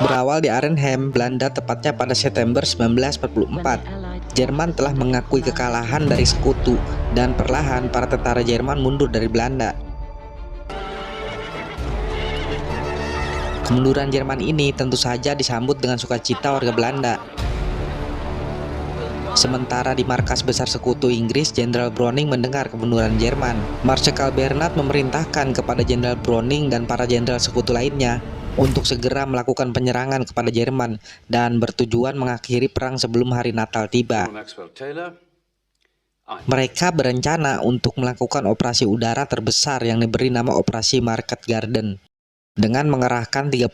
Berawal di Arnhem, Belanda, tepatnya pada September 1944, Jerman telah mengakui kekalahan dari sekutu dan perlahan para tentara Jerman mundur dari Belanda. Kemunduran Jerman ini tentu saja disambut dengan sukacita warga Belanda. Sementara di markas besar sekutu Inggris, Jenderal Browning mendengar kemunduran Jerman. Marskal Bernard memerintahkan kepada Jenderal Browning dan para jenderal sekutu lainnya untuk segera melakukan penyerangan kepada Jerman dan bertujuan mengakhiri perang sebelum hari Natal tiba. Mereka berencana untuk melakukan operasi udara terbesar yang diberi nama Operasi Market Garden, dengan mengerahkan 35.000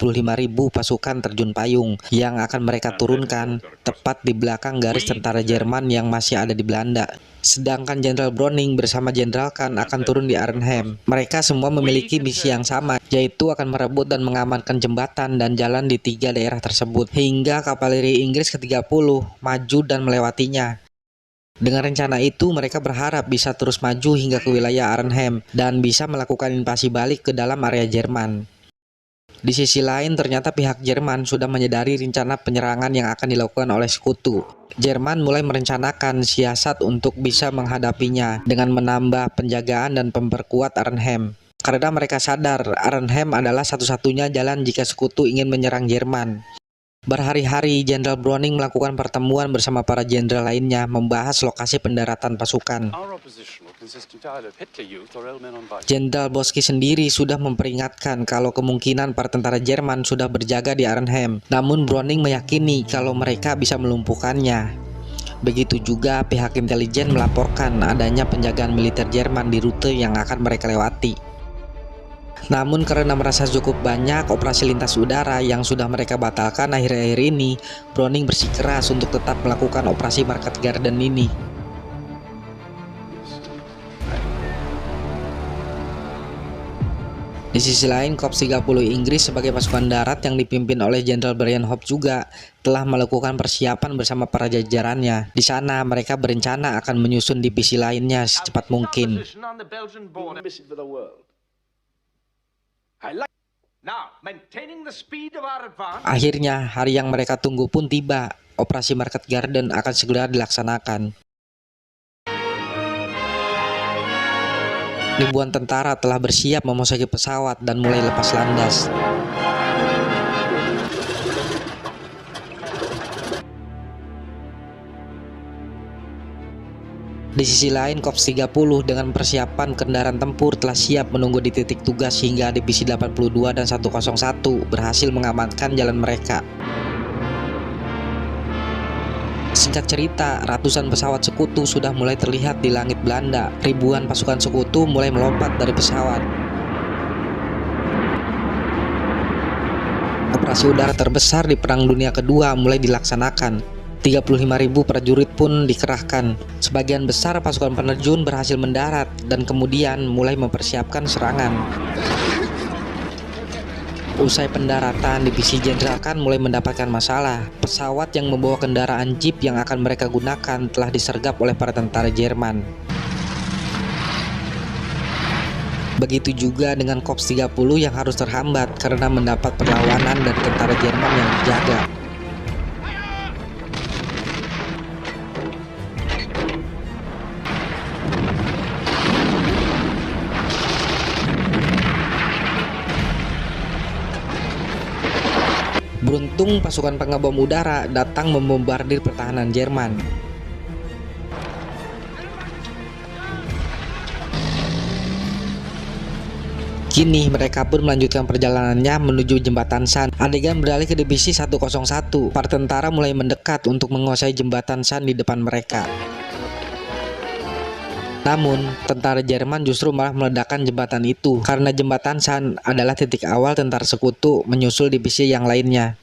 pasukan terjun payung yang akan mereka turunkan tepat di belakang garis tentara Jerman yang masih ada di Belanda. Sedangkan Jenderal Browning bersama Jenderal Kahn akan turun di Arnhem. Mereka semua memiliki misi yang sama, yaitu akan merebut dan mengamankan jembatan dan jalan di 3 daerah tersebut, hingga kavaleri Inggris ke-30 maju dan melewatinya. Dengan rencana itu, mereka berharap bisa terus maju hingga ke wilayah Arnhem dan bisa melakukan invasi balik ke dalam area Jerman. Di sisi lain, ternyata pihak Jerman sudah menyadari rencana penyerangan yang akan dilakukan oleh sekutu. Jerman mulai merencanakan siasat untuk bisa menghadapinya dengan menambah penjagaan dan memperkuat Arnhem. Karena mereka sadar Arnhem adalah satu-satunya jalan jika sekutu ingin menyerang Jerman. Berhari-hari, Jenderal Browning melakukan pertemuan bersama para jenderal lainnya membahas lokasi pendaratan pasukan. Jenderal Boski sendiri sudah memperingatkan kalau kemungkinan para tentara Jerman sudah berjaga di Arnhem, namun Browning meyakini kalau mereka bisa melumpuhkannya. Begitu juga pihak intelijen melaporkan adanya penjagaan militer Jerman di rute yang akan mereka lewati. Namun karena merasa cukup banyak operasi lintas udara yang sudah mereka batalkan akhir-akhir ini, Browning bersikeras untuk tetap melakukan operasi Market Garden ini. Di sisi lain, Korps 30 Inggris sebagai pasukan darat yang dipimpin oleh Jenderal Brian Hope juga telah melakukan persiapan bersama para jajarannya. Di sana mereka berencana akan menyusun divisi lainnya secepat mungkin. Akhirnya, hari yang mereka tunggu pun tiba. Operasi Market Garden akan segera dilaksanakan. Ribuan tentara telah bersiap memasuki pesawat dan mulai lepas landas. Di sisi lain, Korps 30 dengan persiapan kendaraan tempur telah siap menunggu di titik tugas hingga divisi 82 dan 101 berhasil mengamankan jalan mereka. Singkat cerita, ratusan pesawat sekutu sudah mulai terlihat di langit Belanda. Ribuan pasukan sekutu mulai melompat dari pesawat. Operasi udara terbesar di Perang Dunia Kedua mulai dilaksanakan. 35.000 prajurit pun dikerahkan. Sebagian besar pasukan penerjun berhasil mendarat dan kemudian mulai mempersiapkan serangan. Usai pendaratan, divisi Jenderal Kahn mulai mendapatkan masalah. Pesawat yang membawa kendaraan jeep yang akan mereka gunakan telah disergap oleh para tentara Jerman. Begitu juga dengan Korps 30 yang harus terhambat karena mendapat perlawanan dari tentara Jerman yang berjaga. Beruntung pasukan pengebom udara datang membombardir pertahanan Jerman. Kini mereka pun melanjutkan perjalanannya menuju jembatan San. Adegan beralih ke divisi 101. Para tentara mulai mendekat untuk menguasai jembatan San di depan mereka. Namun, tentara Jerman justru malah meledakkan jembatan itu karena jembatan San adalah titik awal tentara sekutu menyusul divisi yang lainnya.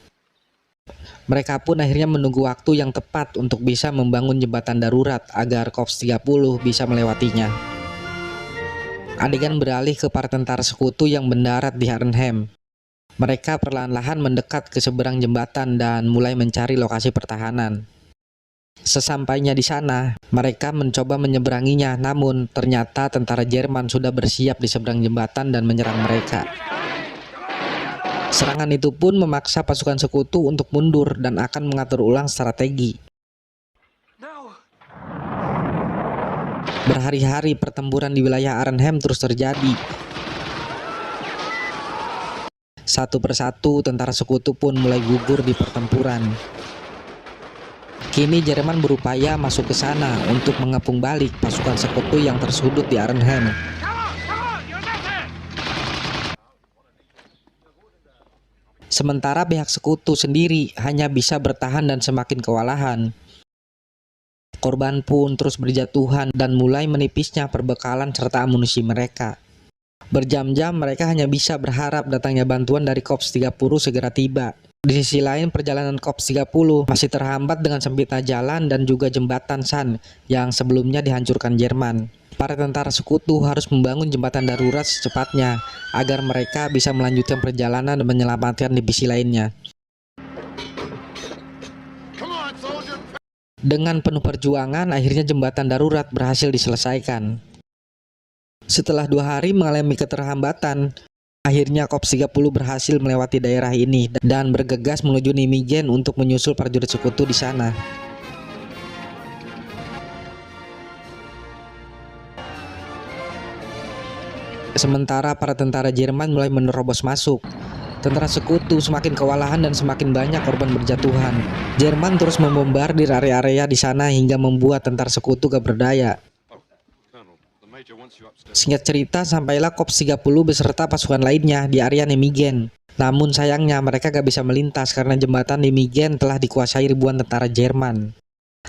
Mereka pun akhirnya menunggu waktu yang tepat untuk bisa membangun jembatan darurat agar Korps 30 bisa melewatinya. Adegan beralih ke para tentara sekutu yang mendarat di Arnhem. Mereka perlahan-lahan mendekat ke seberang jembatan dan mulai mencari lokasi pertahanan. Sesampainya di sana, mereka mencoba menyeberanginya, namun ternyata tentara Jerman sudah bersiap di seberang jembatan dan menyerang mereka. Serangan itu pun memaksa pasukan sekutu untuk mundur dan akan mengatur ulang strategi. Berhari-hari pertempuran di wilayah Arnhem terus terjadi. Satu persatu tentara sekutu pun mulai gugur di pertempuran. Kini Jerman berupaya masuk ke sana untuk mengepung balik pasukan sekutu yang tersudut di Arnhem. Sementara pihak sekutu sendiri hanya bisa bertahan dan semakin kewalahan. Korban pun terus berjatuhan dan mulai menipisnya perbekalan serta amunisi mereka. Berjam-jam mereka hanya bisa berharap datangnya bantuan dari Korps 30 segera tiba. Di sisi lain, perjalanan Korps 30 masih terhambat dengan sempitnya jalan dan juga jembatan San yang sebelumnya dihancurkan Jerman. Para tentara sekutu harus membangun jembatan darurat secepatnya agar mereka bisa melanjutkan perjalanan dan menyelamatkan divisi lainnya. Dengan penuh perjuangan, akhirnya jembatan darurat berhasil diselesaikan. Setelah 2 hari mengalami keterhambatan, akhirnya Korps 30 berhasil melewati daerah ini dan bergegas menuju Nijmegen untuk menyusul prajurit sekutu di sana. Sementara para tentara Jerman mulai menerobos masuk. Tentara sekutu semakin kewalahan dan semakin banyak korban berjatuhan. Jerman terus membombardir area-area di sana hingga membuat tentara sekutu gak berdaya. Singkat cerita, sampailah Korps 30 beserta pasukan lainnya di area Nijmegen. Namun sayangnya mereka gak bisa melintas karena jembatan Nijmegen telah dikuasai ribuan tentara Jerman.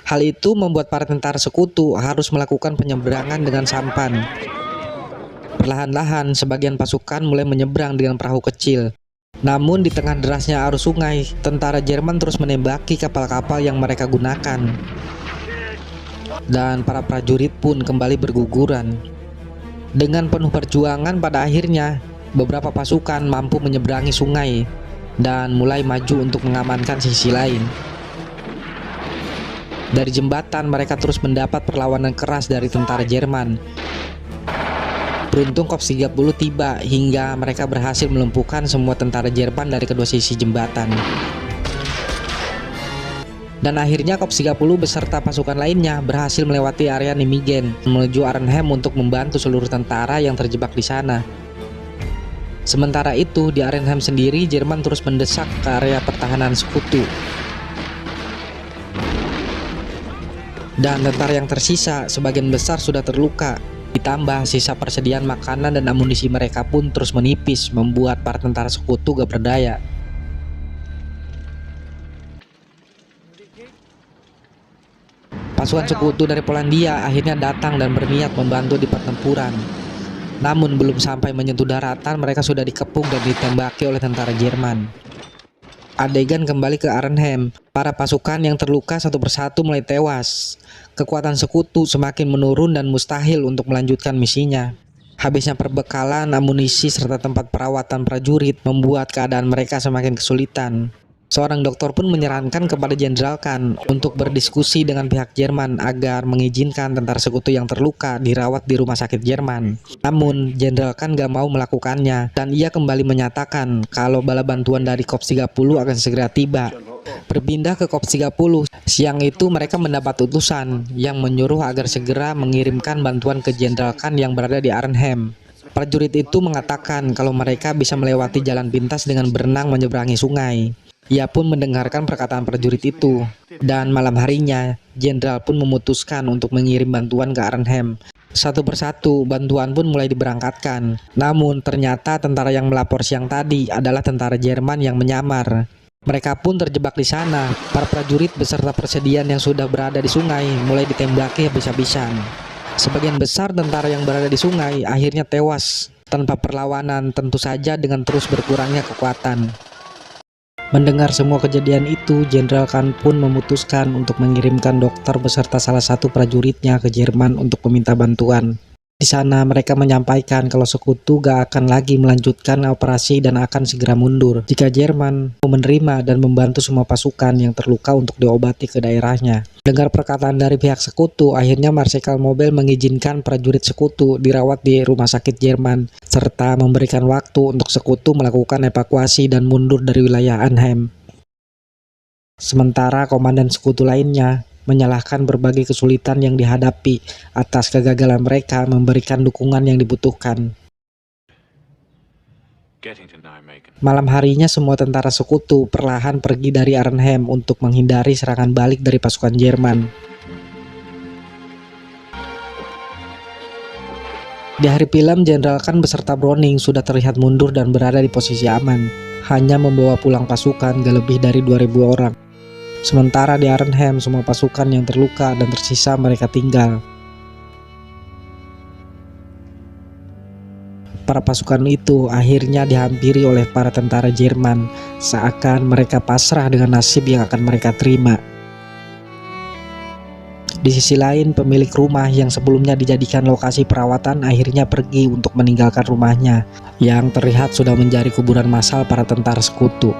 Hal itu membuat para tentara sekutu harus melakukan penyeberangan dengan sampan. Perlahan-lahan sebagian pasukan mulai menyeberang dengan perahu kecil. Namun di tengah derasnya arus sungai, tentara Jerman terus menembaki kapal-kapal yang mereka gunakan. Dan para prajurit pun kembali berguguran. Dengan penuh perjuangan pada akhirnya, beberapa pasukan mampu menyeberangi sungai dan mulai maju untuk mengamankan sisi lain. Dari jembatan mereka terus mendapat perlawanan keras dari tentara Jerman. Beruntung Korps 30 tiba hingga mereka berhasil melumpuhkan semua tentara Jerman dari kedua sisi jembatan. Dan akhirnya Korps 30 beserta pasukan lainnya berhasil melewati area Nijmegen menuju Arnhem untuk membantu seluruh tentara yang terjebak di sana. Sementara itu di Arnhem sendiri Jerman terus mendesak ke area pertahanan sekutu. Dan tentara yang tersisa sebagian besar sudah terluka. Ditambah sisa persediaan makanan dan amunisi mereka pun terus menipis, membuat para tentara sekutu gak berdaya. Pasukan sekutu dari Polandia akhirnya datang dan berniat membantu di pertempuran. Namun belum sampai menyentuh daratan, mereka sudah dikepung dan ditembaki oleh tentara Jerman. Adegan kembali ke Arnhem. Para pasukan yang terluka satu persatu mulai tewas. Kekuatan sekutu semakin menurun dan mustahil untuk melanjutkan misinya. Habisnya perbekalan, amunisi, serta tempat perawatan prajurit membuat keadaan mereka semakin kesulitan. Seorang dokter pun menyarankan kepada Jenderal Kahn untuk berdiskusi dengan pihak Jerman agar mengizinkan tentara sekutu yang terluka dirawat di rumah sakit Jerman. Namun Jenderal Kahn gak mau melakukannya dan ia kembali menyatakan kalau bala bantuan dari Korps 30 akan segera tiba. Berpindah ke Korps 30, siang itu mereka mendapat utusan yang menyuruh agar segera mengirimkan bantuan ke Jenderal Kahn yang berada di Arnhem. Prajurit itu mengatakan kalau mereka bisa melewati jalan pintas dengan berenang menyeberangi sungai. Ia pun mendengarkan perkataan prajurit itu, dan malam harinya Jenderal pun memutuskan untuk mengirim bantuan ke Arnhem. Satu persatu bantuan pun mulai diberangkatkan. Namun ternyata tentara yang melapor siang tadi adalah tentara Jerman yang menyamar. Mereka pun terjebak di sana. Para prajurit beserta persediaan yang sudah berada di sungai mulai ditembaki habis-habisan. Sebagian besar tentara yang berada di sungai akhirnya tewas tanpa perlawanan, tentu saja dengan terus berkurangnya kekuatan. Mendengar semua kejadian itu, Jenderal Kahn pun memutuskan untuk mengirimkan dokter beserta salah satu prajuritnya ke Jerman untuk meminta bantuan. Di sana mereka menyampaikan kalau sekutu gak akan lagi melanjutkan operasi dan akan segera mundur jika Jerman mau menerima dan membantu semua pasukan yang terluka untuk diobati ke daerahnya. Dengar perkataan dari pihak sekutu, akhirnya Marsikal Nobel mengizinkan prajurit sekutu dirawat di rumah sakit Jerman serta memberikan waktu untuk sekutu melakukan evakuasi dan mundur dari wilayah Arnhem. Sementara komandan sekutu lainnya menyalahkan berbagai kesulitan yang dihadapi atas kegagalan mereka memberikan dukungan yang dibutuhkan. Malam harinya semua tentara sekutu perlahan pergi dari Arnhem untuk menghindari serangan balik dari pasukan Jerman. Di hari film, Jenderal Kahn beserta Browning sudah terlihat mundur dan berada di posisi aman, hanya membawa pulang pasukan gak lebih dari 2.000 orang. Sementara di Arnhem, semua pasukan yang terluka dan tersisa mereka tinggal. Para pasukan itu akhirnya dihampiri oleh para tentara Jerman, seakan mereka pasrah dengan nasib yang akan mereka terima. Di sisi lain, pemilik rumah yang sebelumnya dijadikan lokasi perawatan akhirnya pergi untuk meninggalkan rumahnya, yang terlihat sudah menjadi kuburan massal para tentara sekutu.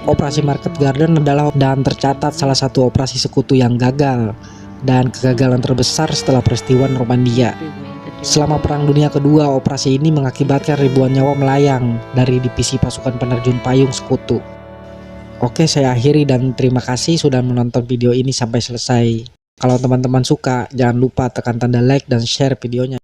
Operasi Market Garden adalah dan tercatat salah satu operasi sekutu yang gagal dan kegagalan terbesar setelah peristiwa Normandia. Selama Perang Dunia Kedua, operasi ini mengakibatkan ribuan nyawa melayang dari divisi pasukan penerjun payung sekutu. Oke, saya akhiri dan terima kasih sudah menonton video ini sampai selesai. Kalau teman-teman suka, jangan lupa tekan tanda like dan share videonya.